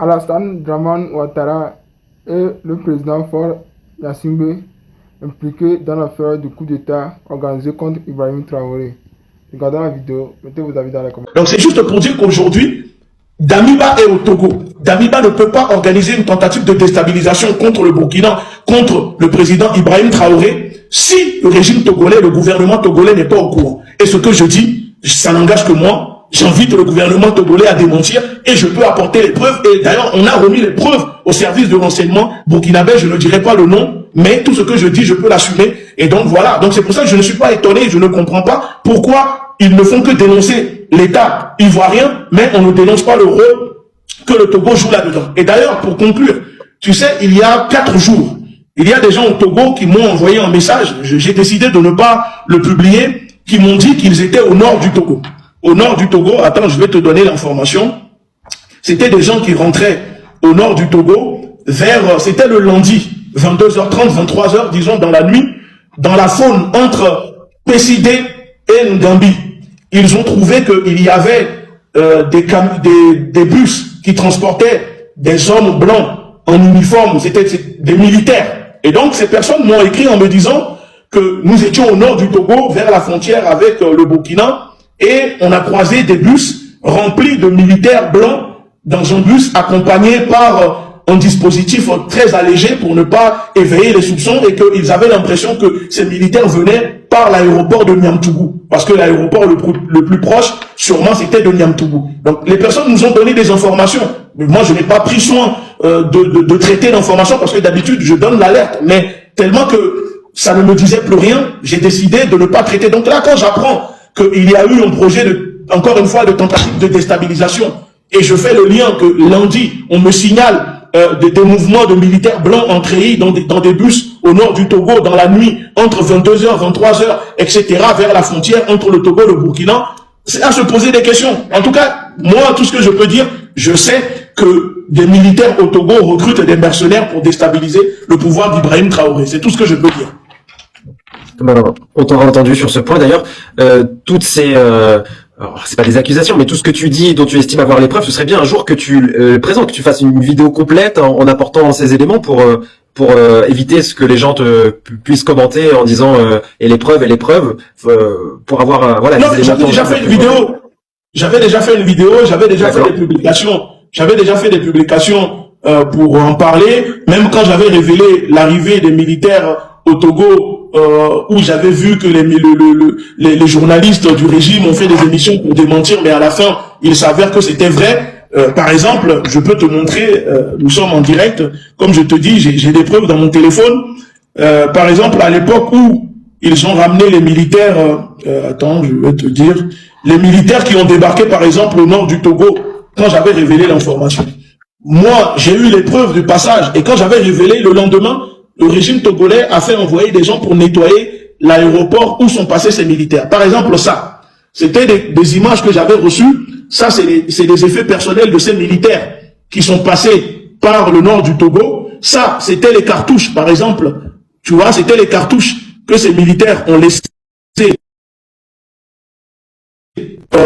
Alassane Dramane Ouattara et le président Faure Gnassingbé impliqués dans l'affaire du coup d'État organisé contre Ibrahim Traoré. Regardez la vidéo, mettez vos avis dans les commentaires. Donc c'est juste pour dire qu'aujourd'hui, Damiba est au Togo. Damiba ne peut pas organiser une tentative de déstabilisation contre le Burkina, contre le président Ibrahim Traoré, si le régime togolais, le gouvernement togolais n'est pas au courant. Et ce que je dis, ça n'engage que moi. J'invite le gouvernement togolais à démentir et je peux apporter les preuves. Et d'ailleurs, on a remis les preuves au service de renseignement burkinabé. Je ne dirai pas le nom, mais tout ce que je dis, je peux l'assumer. Et donc voilà. Donc c'est pour ça que je ne suis pas étonné. Je ne comprends pas pourquoi ils ne font que dénoncer l'État ivoirien, mais on ne dénonce pas le rôle que le Togo joue là-dedans. Et d'ailleurs, pour conclure, tu sais, il y a 4 jours, il y a des gens au Togo qui m'ont envoyé un message. J'ai décidé de ne pas le publier, qui m'ont dit qu'ils étaient au nord du Togo. Au nord du Togo, attends, je vais te donner l'information. C'était des gens qui rentraient au nord du Togo vers, c'était le lundi, 22h30, 23h, disons, dans la nuit, dans la faune entre Pessidé et Ngambi. Ils ont trouvé qu'il y avait des bus qui transportaient des hommes blancs en uniforme, c'était des militaires. Et donc, ces personnes m'ont écrit en me disant que nous étions au nord du Togo, vers la frontière avec le Burkina, et on a croisé des bus remplis de militaires blancs dans un bus accompagné par un dispositif très allégé pour ne pas éveiller les soupçons et qu'ils avaient l'impression que ces militaires venaient par l'aéroport de Niamtougou. Parce que l'aéroport le plus proche, sûrement, c'était de Niamtougou. Donc, les personnes nous ont donné des informations. Mais moi, je n'ai pas pris soin de traiter l'information parce que d'habitude, je donne l'alerte. Mais tellement que ça ne me disait plus rien, j'ai décidé de ne pas traiter. Donc là, quand j'apprends qu'il y a eu un projet, encore une fois, de tentative de déstabilisation, et je fais le lien que lundi, on me signale des mouvements de militaires blancs entrés dans des bus au nord du Togo dans la nuit, entre 22h, 23h, etc., vers la frontière entre le Togo et le Burkina, c'est à se poser des questions. En tout cas, moi, tout ce que je peux dire, je sais que des militaires au Togo recrutent des mercenaires pour déstabiliser le pouvoir d'Ibrahim Traoré. C'est tout ce que je peux dire. On t'aura entendu sur ce point d'ailleurs. Toutes ces, c'est pas des accusations, mais tout ce que tu dis, dont tu estimes avoir les preuves, ce serait bien un jour que tu présentes, que tu fasses une vidéo complète en apportant ces éléments pour éviter ce que les gens puissent commenter en disant et les preuves, pour avoir voilà. Non, j'avais déjà fait une vidéo. J'avais déjà fait une vidéo. J'avais déjà fait des publications. J'avais déjà fait des publications pour en parler. Même quand j'avais révélé l'arrivée des militaires au Togo, où j'avais vu que les journalistes du régime ont fait des émissions pour démentir, mais à la fin, il s'avère que c'était vrai. Par exemple, je peux te montrer, nous sommes en direct, comme je te dis, j'ai des preuves dans mon téléphone. Par exemple, à l'époque où ils ont ramené les militaires, attends, je vais te dire, les militaires qui ont débarqué, par exemple, au nord du Togo, quand j'avais révélé l'information. Moi, j'ai eu les preuves du passage, et quand j'avais révélé le lendemain, le régime togolais a fait envoyer des gens pour nettoyer l'aéroport où sont passés ces militaires. Par exemple, ça, c'était des images que j'avais reçues. Ça, c'est des effets personnels de ces militaires qui sont passés par le nord du Togo. Ça, c'était les cartouches, par exemple. Tu vois, c'était les cartouches que ces militaires ont laissées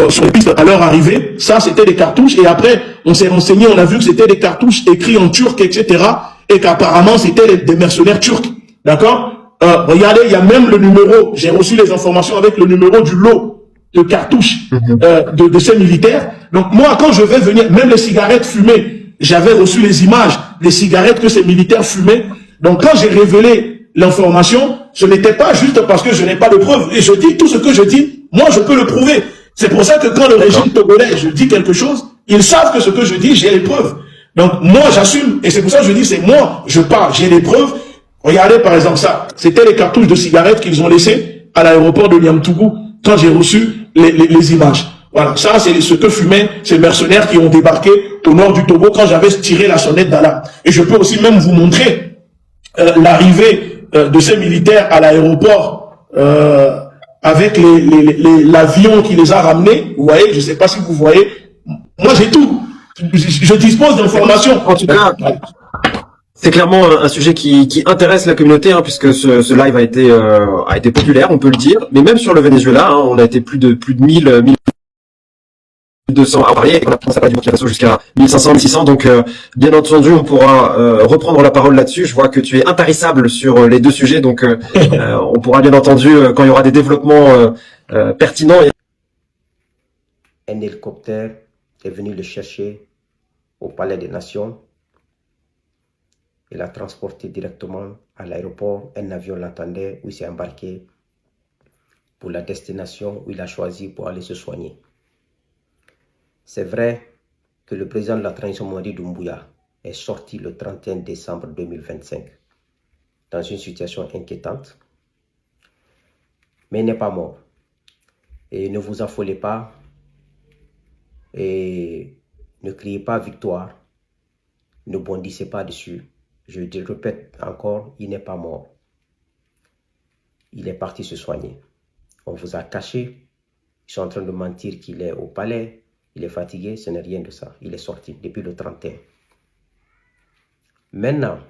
sur les pistes à leur arrivée. Ça, c'était des cartouches. Et après, on s'est renseigné, on a vu que c'était des cartouches écrites en turc, etc., et qu'apparemment c'était des mercenaires turcs, d'accord. Regardez, il y a même le numéro, j'ai reçu les informations avec le numéro du lot de cartouches de ces militaires. Donc moi, quand je vais venir, même les cigarettes fumées, j'avais reçu les images des cigarettes que ces militaires fumaient. Donc quand j'ai révélé l'information, ce n'était pas juste parce que je n'ai pas de preuves. Et je dis, tout ce que je dis, moi je peux le prouver. C'est pour ça que quand le régime togolais, je dis quelque chose, ils savent que ce que je dis, j'ai les preuves. Donc, moi, j'assume, et c'est pour ça que je dis, c'est moi, je parle, j'ai les preuves. Regardez, par exemple, ça. C'était les cartouches de cigarettes qu'ils ont laissées à l'aéroport de Niamtougou quand j'ai reçu les images. Voilà. Ça, c'est ce que fumaient ces mercenaires qui ont débarqué au nord du Togo quand j'avais tiré la sonnette d'alarme. Et je peux aussi même vous montrer l'arrivée de ces militaires à l'aéroport avec l'avion qui les a ramenés. Vous voyez, je ne sais pas si vous voyez. Moi, j'ai tout. Je dispose d'informations. En tout cas, c'est clairement un sujet qui intéresse la communauté, hein, puisque ce live a été populaire, on peut le dire. Mais même sur le Venezuela, hein, on a été plus de 1000 200 à en parler, et on a commencé à parler du Burkina Faso jusqu'à 1500, 1600, donc bien entendu on pourra reprendre la parole là-dessus. Je vois que tu es intarissable sur les deux sujets, donc on pourra bien entendu, quand il y aura des développements pertinents. Un hélicoptère est venu le chercher au Palais des Nations et l'a transporté directement à l'aéroport. Un avion l'attendait où il s'est embarqué pour la destination où il a choisi pour aller se soigner. C'est vrai que le président de la transition Mamadi Doumbouya est sorti le 31 décembre 2025 dans une situation inquiétante, mais il n'est pas mort. Et ne vous affolez pas et ne criez pas victoire, ne bondissez pas dessus. Je le répète encore, il n'est pas mort. Il est parti se soigner. On vous a caché. Ils sont en train de mentir qu'il est au palais. Il est fatigué. Ce n'est rien de ça. Il est sorti depuis le 31. Maintenant,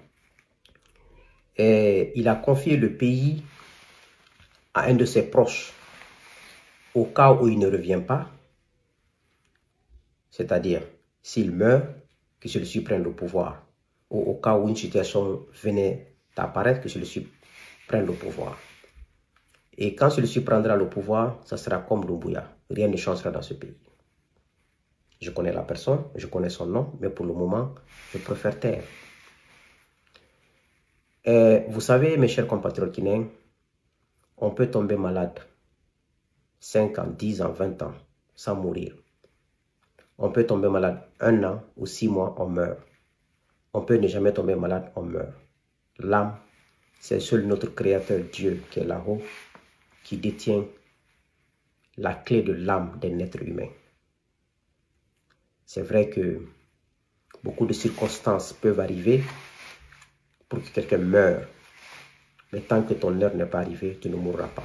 il a confié le pays à un de ses proches. Au cas où il ne revient pas, c'est-à-dire s'il meurt, que celui-ci prenne le pouvoir. Ou au cas où une situation venait d'apparaître, que celui-ci prenne le pouvoir. Et quand celui-ci prendra le pouvoir, ça sera comme Doumbouya. Rien ne changera dans ce pays. Je connais la personne, je connais son nom, mais pour le moment, je préfère taire. Vous savez, mes chers compatriotes guinéens, on peut tomber malade 5 ans, 10 ans, 20 ans, sans mourir. On peut tomber malade 1 an ou 6 mois, on meurt. On peut ne jamais tomber malade, on meurt. L'âme, c'est seul notre Créateur Dieu qui est là-haut, qui détient la clé de l'âme d'un être humain. C'est vrai que beaucoup de circonstances peuvent arriver pour que quelqu'un meure. Mais tant que ton heure n'est pas arrivée, tu ne mourras pas.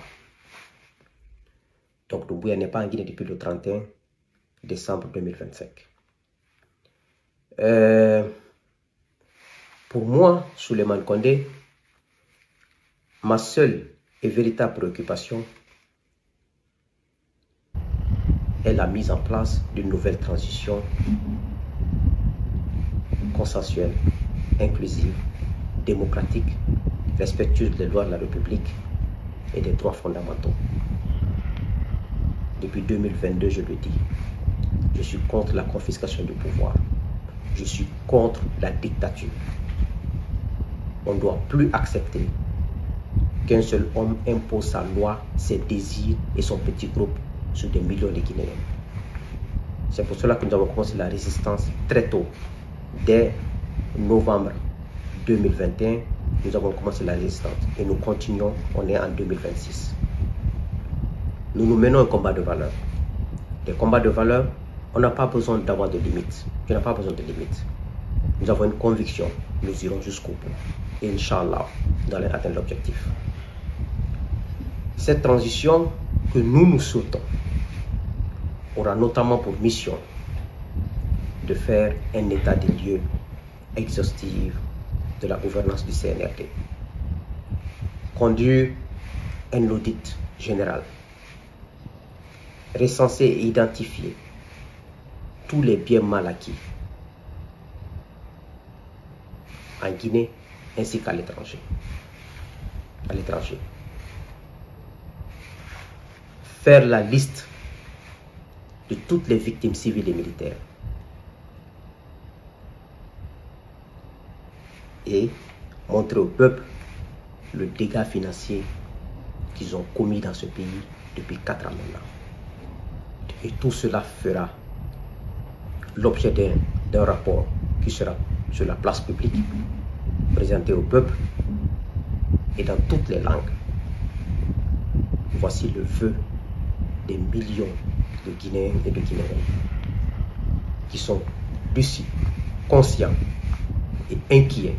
Donc Doumbouya n'est pas en Guinée depuis le 31 décembre 2025. Pour moi, Souleymane Condé, ma seule et véritable préoccupation est la mise en place d'une nouvelle transition consensuelle, inclusive, démocratique, respectueuse des lois de la République et des droits fondamentaux. Depuis 2022, je le dis, je suis contre la confiscation du pouvoir. Je suis contre la dictature. On ne doit plus accepter qu'un seul homme impose sa loi, ses désirs et son petit groupe sur des millions de Guinéens. C'est pour cela que nous avons commencé la résistance très tôt. Dès novembre 2021, nous avons commencé la résistance et nous continuons, on est en 2026. Nous menons un combat de valeur. Des combats de valeur, on n'a pas besoin d'avoir de limites. Tu n'as pas besoin de limites. Nous avons une conviction, nous irons jusqu'au bout. Et Inch'Allah, nous allons atteindre l'objectif. Cette transition que nous souhaitons aura notamment pour mission de faire un état des lieux exhaustif de la gouvernance du CNRD, conduire un audit général, recenser et identifier tous les biens mal acquis en Guinée ainsi qu'à l'étranger. Faire la liste de toutes les victimes civiles et militaires et montrer au peuple le dégât financier qu'ils ont commis dans ce pays depuis 4 ans maintenant. Et tout cela fera l'objet d'un rapport qui sera sur la place publique, présenté au peuple et dans toutes les langues. Voici le vœu des millions de Guinéens et de Guinéennes qui sont lucides, conscients et inquiets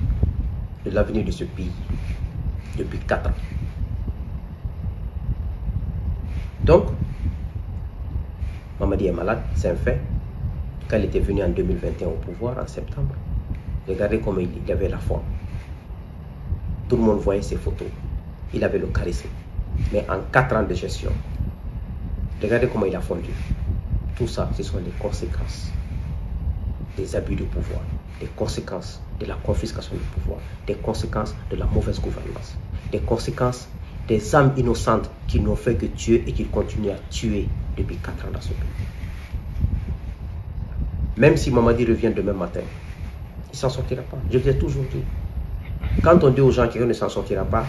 de l'avenir de ce pays depuis 4 ans. Donc, Mamadi est malade, c'est un fait. Quand il était venu en 2021 au pouvoir, en septembre, regardez comment il avait la forme. Tout le monde voyait ses photos. Il avait le charisme. Mais en 4 ans de gestion, regardez comment il a fondu. Tout ça, ce sont les conséquences des abus de pouvoir, des conséquences de la confiscation du pouvoir, des conséquences de la mauvaise gouvernance, des conséquences des âmes innocentes qui n'ont fait que tuer et qui continuent à tuer depuis 4 ans dans ce pays. Même si Mamadi revient demain matin, il ne s'en sortira pas. Je l'ai toujours dit. Quand on dit aux gens qu'il ne s'en sortira pas,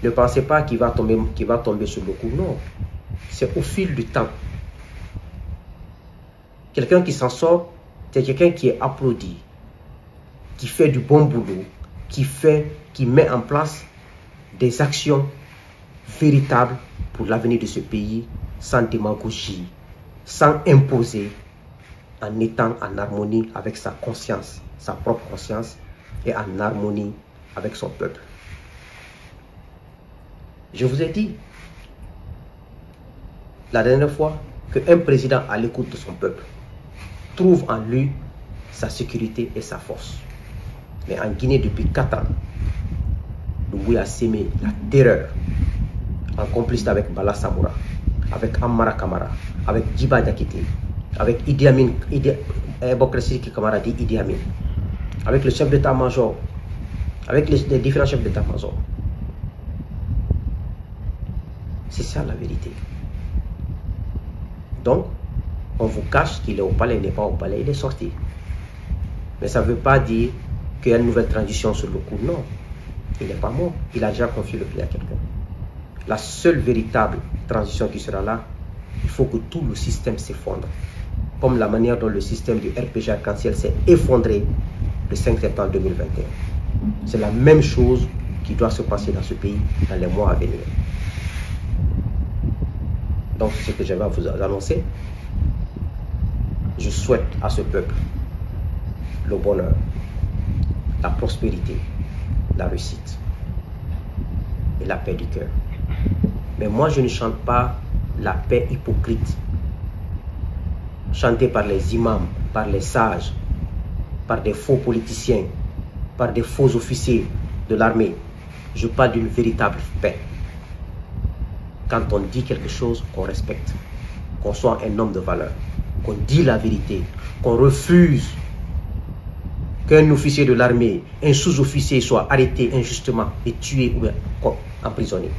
ne pensez pas qu'il va tomber sur le coup. Non. C'est au fil du temps. Quelqu'un qui s'en sort, c'est quelqu'un qui est applaudi, qui fait du bon boulot, qui met en place des actions véritables pour l'avenir de ce pays, sans démagogie, sans imposer, en étant en harmonie avec sa conscience, sa propre conscience, et en harmonie avec son peuple. Je vous ai dit la dernière fois qu'un président à l'écoute de son peuple trouve en lui sa sécurité et sa force. Mais en Guinée, depuis 4 ans, Doumbouya a sémé la terreur en complicité avec Bala Samoura, avec Ammara Kamara, avec Djiba Diakité, avec Idi Amin, Bokrasi Kamara dit Idi Amin, avec le chef d'état-major, avec les différents chefs d'état-major. C'est ça la vérité. Donc, on vous cache qu'il est au palais, il n'est pas au palais, il est sorti. Mais ça ne veut pas dire qu'il y a une nouvelle transition sur le coup. Non, il n'est pas mort. Il a déjà confié le pays à quelqu'un. La seule véritable transition qui sera là, il faut que tout le système s'effondre. Comme la manière dont le système du RPG arc-en-ciel s'est effondré le 5 septembre 2021. C'est la même chose qui doit se passer dans ce pays dans les mois à venir. Donc, c'est ce que j'avais à vous annoncer. Je souhaite à ce peuple le bonheur, la prospérité, la réussite et la paix du cœur. Mais moi, je ne chante pas la paix hypocrite, chantée par les imams, par les sages, par des faux politiciens, par des faux officiers de l'armée. Je parle d'une véritable paix. Quand on dit quelque chose, qu'on respecte, qu'on soit un homme de valeur, qu'on dit la vérité, qu'on refuse qu'un officier de l'armée, un sous-officier soit arrêté injustement et tué ou emprisonné.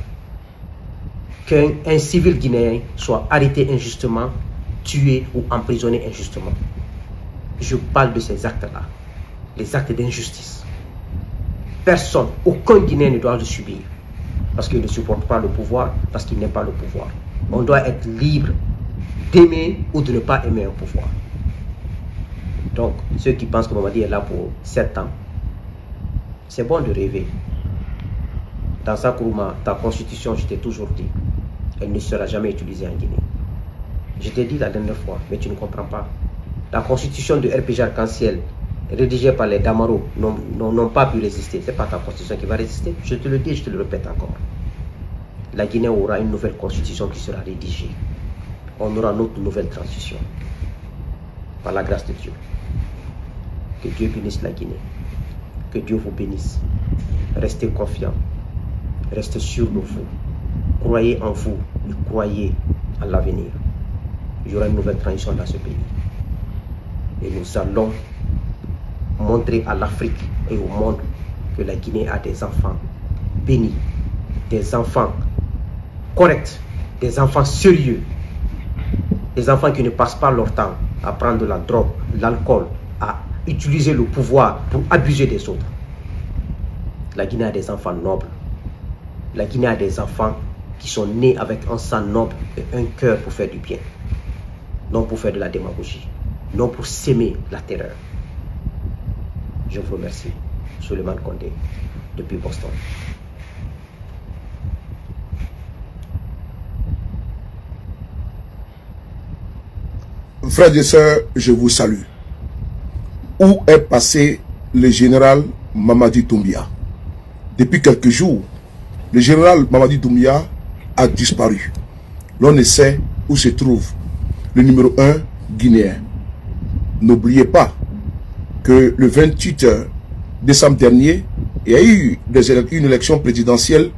Qu'un civil guinéen soit arrêté injustement, tué ou emprisonné injustement. Je parle de ces actes-là, les actes d'injustice. Personne, aucun Guinéen ne doit le subir parce qu'il ne supporte pas le pouvoir, parce qu'il n'aime pas le pouvoir. On doit être libre d'aimer ou de ne pas aimer un pouvoir. Donc, ceux qui pensent que Mamadi est là pour 7 ans, c'est bon de rêver. Dans Sakuruma, ta constitution, je t'ai toujours dit, elle ne sera jamais utilisée en Guinée. Je t'ai dit la dernière fois, mais tu ne comprends pas. La constitution de RPG Arc-en-Ciel, rédigée par les Damaro, n'ont pas pu résister. Ce n'est pas ta constitution qui va résister. Je te le dis, je te le répète encore. La Guinée aura une nouvelle constitution qui sera rédigée. On aura notre nouvelle transition. Par la grâce de Dieu. Que Dieu bénisse la Guinée. Que Dieu vous bénisse. Restez confiants. Restez sûrs de vous. Croyez en vous et croyez en l'avenir. Il y aura une nouvelle transition dans ce pays. Et nous allons montrer à l'Afrique et au monde que la Guinée a des enfants bénis, des enfants corrects, des enfants sérieux, des enfants qui ne passent pas leur temps à prendre de la drogue, l'alcool, à utiliser le pouvoir pour abuser des autres. La Guinée a des enfants nobles. La Guinée a des enfants qui sont nés avec un sang noble et un cœur pour faire du bien. Non pour faire de la démagogie. Non pour s'aimer la terreur. Je vous remercie. Souleymane Condé, depuis Boston. Frères et sœurs, je vous salue. Où est passé le général Mamadi Doumbouya? Depuis quelques jours, le général Mamadi Doumbouya a disparu. L'on ne sait où se trouve le numéro 1 guinéen. N'oubliez pas que le 28 décembre dernier, il y a eu une élection présidentielle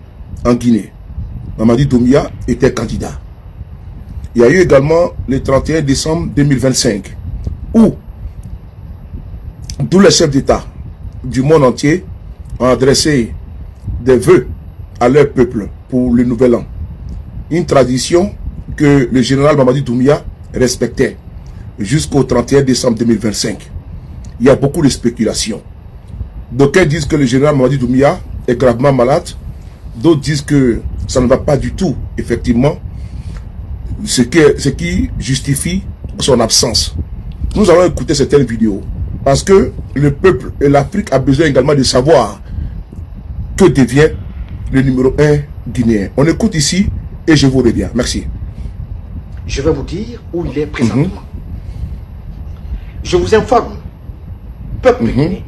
en Guinée. Mamadi Doumbouya était candidat. Il y a eu également le 31 décembre 2025, où tous les chefs d'État du monde entier ont adressé des vœux à leur peuple pour le nouvel an. Une tradition que le général Mamadi Doumbouya respectait jusqu'au 31 décembre 2025. Il y a beaucoup de spéculations. D'aucuns disent que le général Mamadi Doumbouya est gravement malade. D'autres disent que ça ne va pas du tout, effectivement, ce qui justifie son absence. Nous allons écouter certaines vidéos parce que le peuple et l'Afrique a besoin également de savoir que devient le numéro 1 guinéen. On écoute ici et je vous reviens. Merci. Je vais vous dire où il est présentement. Je vous informe, peuple guinéen,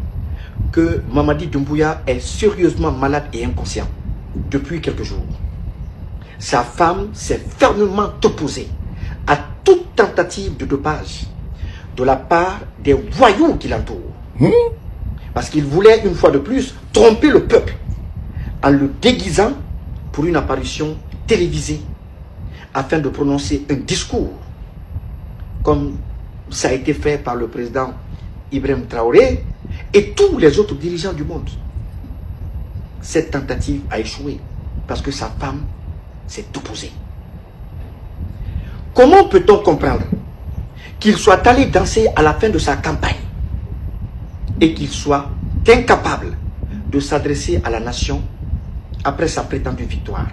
que Mamadi Doumbouya est sérieusement malade et inconscient depuis quelques jours. Sa femme s'est fermement opposée à toute tentative de dopage de la part des voyous qui l'entourent. Parce qu'il voulait une fois de plus tromper le peuple en le déguisant pour une apparition télévisée afin de prononcer un discours comme ça a été fait par le président Ibrahim Traoré et tous les autres dirigeants du monde. Cette tentative a échoué parce que sa femme s'est opposée. Comment peut-on comprendre qu'il soit allé danser à la fin de sa campagne et qu'il soit incapable de s'adresser à la nation après sa prétendue victoire?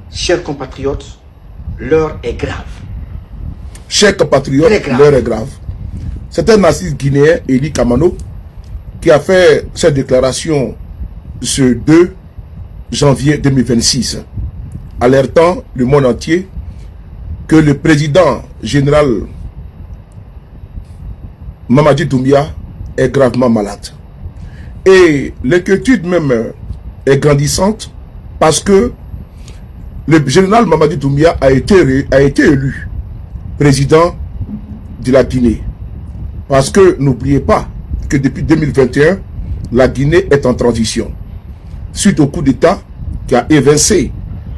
Chers compatriotes, l'heure est grave. Chers compatriotes, l'heure est grave. C'est un artiste guinéen, Eli Kamano, qui a fait cette déclaration ce 2 janvier 2026, alertant le monde entier que le président général Mamadi Doumbouya est gravement malade. Et l'inquiétude même est grandissante parce que le général Mamadi Doumbouya a été élu président de la Guinée. Parce que n'oubliez pas que depuis 2021, la Guinée est en transition. Suite au coup d'État qui a évincé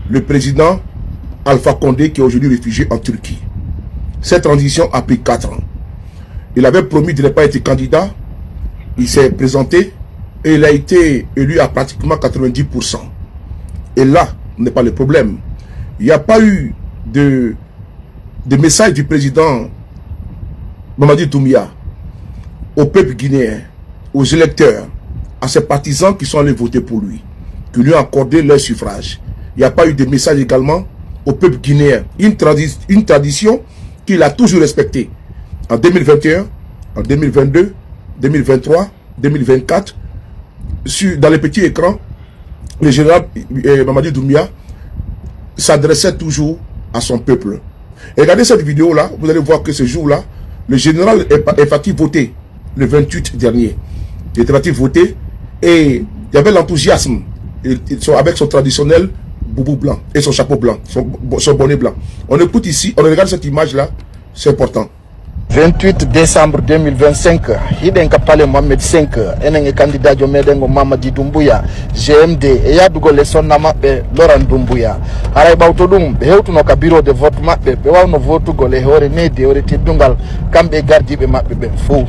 le président Alpha Condé qui est aujourd'hui réfugié en Turquie. Cette transition a pris 4 ans. Il avait promis de ne pas être candidat. Il s'est présenté et il a été élu à pratiquement 90%. Et là, n'est pas le problème. Il n'y a pas eu de message du président Mamadi Doumbouya au peuple guinéen, aux électeurs, à ses partisans qui sont allés voter pour lui, qui lui ont accordé leur suffrage. Il n'y a pas eu de message également au peuple guinéen. Une tradition qu'il a toujours respectée. En 2021, en 2022, 2023, 2024, dans les petits écrans, le général Mamadi Doumbouya s'adressait toujours à son peuple. Et regardez cette vidéo-là, vous allez voir que ce jour-là, le général est parti voter le 28 dernier. Il était parti voter et il y avait l'enthousiasme avec son traditionnel boubou blanc et son chapeau blanc, son bonnet blanc. On écoute ici, on regarde cette image-là, c'est important. 28 décembre 2025, hiden kapale Mohamed 5 enenge candidat jo medengo Mamadi Doumbouya GMD e yadugo le sonna mabbe Laurent Doumbouya aray bawto dum be hewtuno ka bureau de vote mabbe be wawno votugo le hore nede hore teddungal kambe gardibe mabbe be fu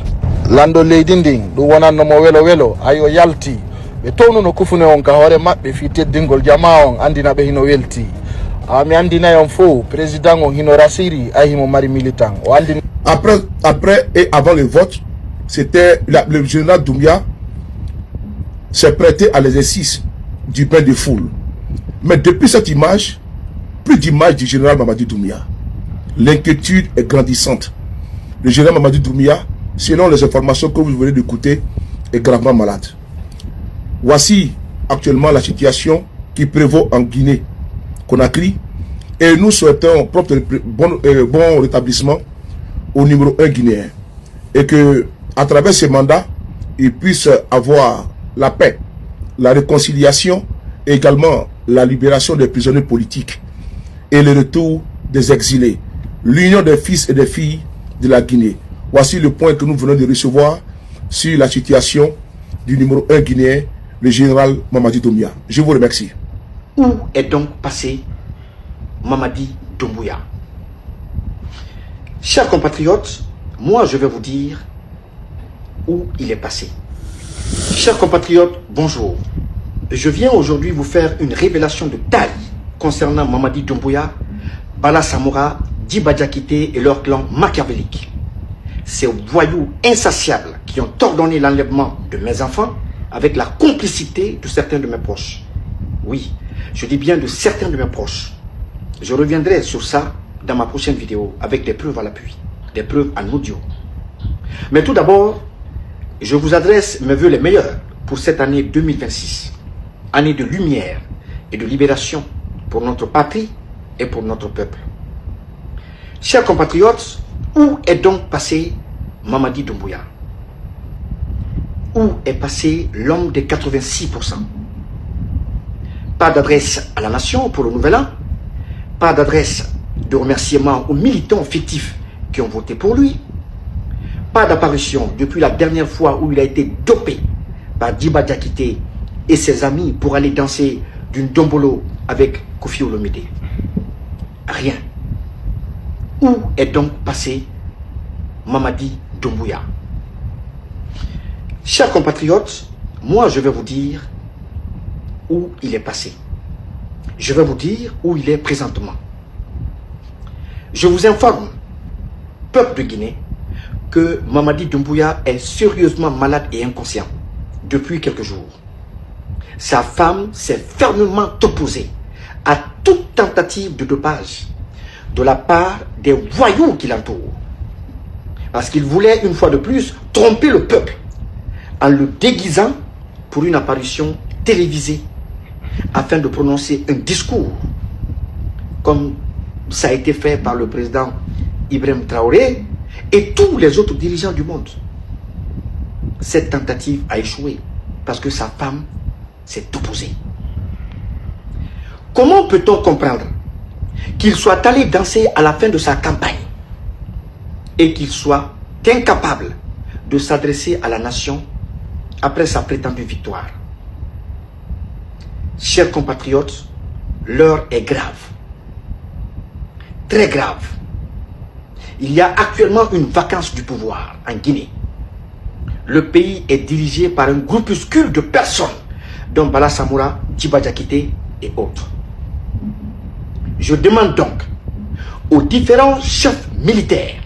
lando leydi ndin du wonanno mo welo ayo yalti be townu no kufune on ka hore mabbe fi teddingol jama on andina be hino welti ami andina yon fu président on hino rasiri ahimo mari militant o andina. Après et avant le vote, c'était le général Doumbouya s'est prêté à l'exercice du bain de foule. Mais depuis cette image, plus d'image du général Mamadi Doumbouya. L'inquiétude est grandissante. Le général Mamadi Doumbouya, selon les informations que vous venez d'écouter, est gravement malade. Voici actuellement la situation qui prévaut en Guinée-Conakry. Et nous souhaitons bon rétablissement au numéro 1 guinéen. Et que, à travers ce mandat, il puisse avoir la paix, la réconciliation et également la libération des prisonniers politiques et le retour des exilés. L'union des fils et des filles de la Guinée. Voici le point que nous venons de recevoir sur la situation du numéro 1 guinéen, le général Mamadi Doumbouya. Je vous remercie. Où est donc passé Mamadi Doumbouya? Doumbouya. Chers compatriotes, moi je vais vous dire où il est passé. Chers compatriotes, bonjour. Je viens aujourd'hui vous faire une révélation de taille concernant Mamadi Doumbouya, Bala Samoura, Djiba Diakité et leur clan machiavélique. Ces voyous insatiables qui ont ordonné l'enlèvement de mes enfants avec la complicité de certains de mes proches. Oui, je dis bien de certains de mes proches. Je reviendrai sur ça dans ma prochaine vidéo avec des preuves à l'appui, des preuves en audio. Mais tout d'abord, je vous adresse mes vœux les meilleurs pour cette année 2026, année de lumière et de libération pour notre patrie et pour notre peuple. Chers compatriotes, où est donc passé Mamadi Doumbouya? Où est passé l'homme des 86%? Pas d'adresse à la nation pour le nouvel an, pas d'adresse de remerciement aux militants fictifs qui ont voté pour lui, pas d'apparition depuis la dernière fois où il a été dopé par Djiba Diakité et ses amis pour aller danser d'une dombolo avec Kofi Olomide. Rien. Où est donc passé Mamadi Doumbouya? Chers compatriotes, moi je vais vous dire où il est passé. Je vais vous dire où il est présentement. Je vous informe, peuple de Guinée, que Mamadi Doumbouya est sérieusement malade et inconscient depuis quelques jours. Sa femme s'est fermement opposée à toute tentative de dopage de la part des voyous qui l'entourent. Parce qu'il voulait une fois de plus tromper le peuple en le déguisant pour une apparition télévisée afin de prononcer un discours comme ça a été fait par le président Ibrahim Traoré et tous les autres dirigeants du monde. Cette tentative a échoué parce que sa femme s'est opposée. Comment peut-on comprendre qu'il soit allé danser à la fin de sa campagne et qu'il soit incapable de s'adresser à la nation après sa prétendue victoire? Chers compatriotes, l'heure est grave. Très grave. Il y a actuellement une vacance du pouvoir en Guinée. Le pays est dirigé par un groupuscule de personnes, dont Bala Samoura, Djiba Diakité et autres. Je demande donc aux différents chefs militaires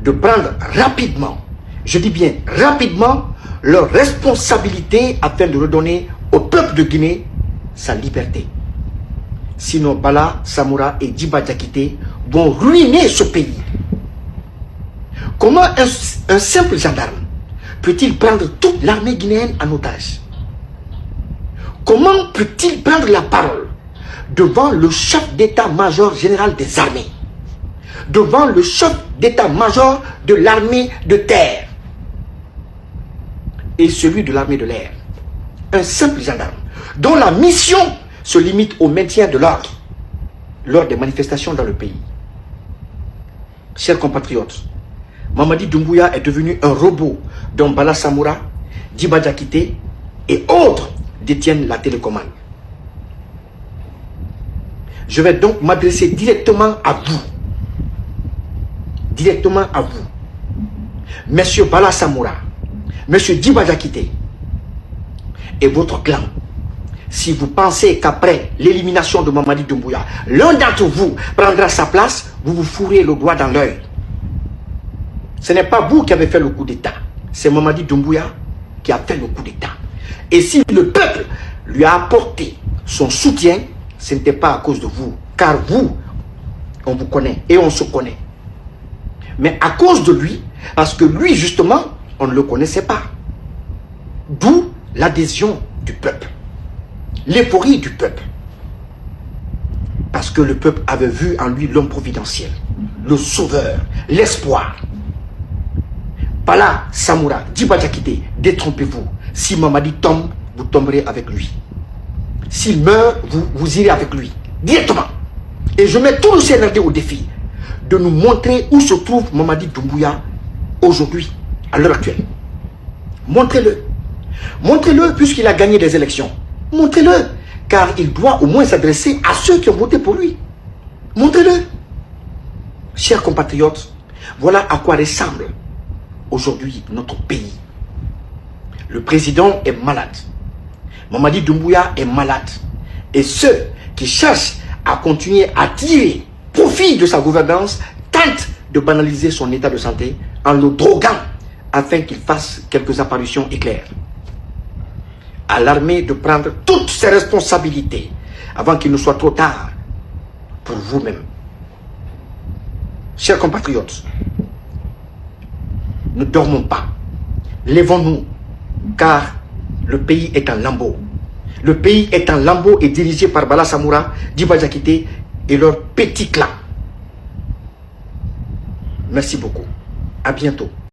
de prendre rapidement, je dis bien rapidement, leurs responsabilités afin de redonner au peuple de Guinée sa liberté. Sinon, Bala Samoura et Djiba Diakité vont ruiner ce pays. Comment un simple gendarme peut-il prendre toute l'armée guinéenne en otage? Comment peut-il prendre la parole devant le chef d'état-major général des armées, devant le chef d'état-major de l'armée de terre et celui de l'armée de l'air? Un simple gendarme dont la mission se limite au maintien de l'ordre lors des manifestations dans le pays. Chers compatriotes, Mamadi Doumbouya est devenu un robot dont Bala Samoura, Djiba Diakité et autres détiennent la télécommande. Je vais donc m'adresser directement à vous. Directement à vous. Monsieur Bala Samoura, Monsieur Djiba Diakité et votre clan. Si vous pensez qu'après l'élimination de Mamadi Doumbouya, l'un d'entre vous prendra sa place, vous vous fourrez le doigt dans l'œil. Ce n'est pas vous qui avez fait le coup d'État. C'est Mamadi Doumbouya qui a fait le coup d'État. Et si le peuple lui a apporté son soutien, ce n'était pas à cause de vous. Car vous, on vous connaît et on se connaît. Mais à cause de lui, parce que lui justement, on ne le connaissait pas. D'où l'adhésion du peuple. L'euphorie du peuple. Parce que le peuple avait vu en lui l'homme providentiel, le sauveur, l'espoir. Bala Samoura, Djiba Diakité, détrompez-vous. Si Mamadi tombe, vous tomberez avec lui. S'il meurt, vous irez avec lui. Directement. Et je mets tout le CNRD au défi de nous montrer où se trouve Mamadi Doumbouya aujourd'hui, à l'heure actuelle. Montrez-le. Montrez-le puisqu'il a gagné des élections. Montrez-le. Car il doit au moins s'adresser à ceux qui ont voté pour lui. Montrez-le. Chers compatriotes, voilà à quoi ressemble aujourd'hui notre pays. Le président est malade. Mamadi Doumbouya est malade. Et ceux qui cherchent à continuer à tirer profit de sa gouvernance tentent de banaliser son état de santé en le droguant afin qu'il fasse quelques apparitions éclairs. À l'armée de prendre toutes ses responsabilités avant qu'il ne soit trop tard pour vous-même. Chers compatriotes, ne dormons pas. Lèvons-nous, car le pays est en lambeaux. Le pays est en lambeaux et dirigé par Bala Samoura, Diba Diakité et leur petit clan. Merci beaucoup. À bientôt.